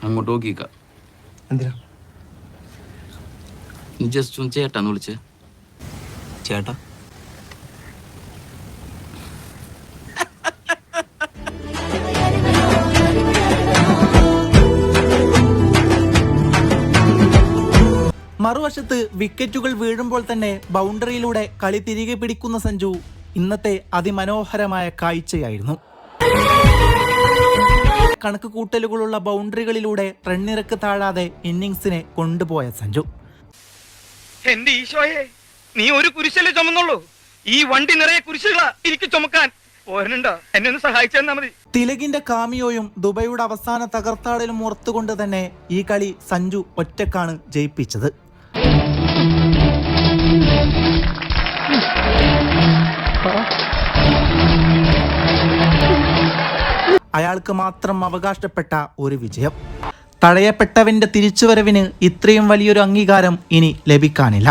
അങ്ങോട്ട് നോക്കിക്ക. എന്തിനാ? ജസ്റ്റ് ഒന്ന് ചേട്ടാന്ന് വിളിച്ചേ. ചേട്ടാ മറുവശത്ത് വിക്കറ്റുകൾ വീഴുമ്പോൾ തന്നെ ബൗണ്ടറിയിലൂടെ കളി തിരികെ പിടിക്കുന്ന സഞ്ജു ഇന്നത്തെ അതിമനോഹരമായ കാഴ്ചയായിരുന്നു. കണക്ക് കൂട്ടലുകളുള്ള ബൗണ്ടറികളിലൂടെ റണ്ണിറക്ക് താഴാതെ ഇന്നിംഗ്സിനെ കൊണ്ടുപോയ സഞ്ജു. എന്റെ ഈശോയെ, നീ ഒരു കുരിശല്ലേ ചുമന്നുള്ളൂ? ഈ വണ്ടി നിറയെ കുരിശുകളാ എനിക്ക് ചുമക്കാൻ. പോരനുണ്ടോ? എന്നെ ഒന്ന് സഹായിച്ചാൽ മതി. തിലകിന്റെ കാമിയോയും ദുബൈയുടെ അവസാന തകർത്താടലും ഓർത്തുകൊണ്ട് തന്നെ ഈ കളി സഞ്ജു ഒറ്റക്കാണ് ജയിപ്പിച്ചത്. അയാൾക്ക് മാത്രം അവകാശപ്പെട്ട ഒരു വിജയം. തഴയപ്പെട്ടവന്റെ തിരിച്ചുവരവിന് ഇത്രയും വലിയൊരു അംഗീകാരം ഇനി ലഭിക്കാനില്ല.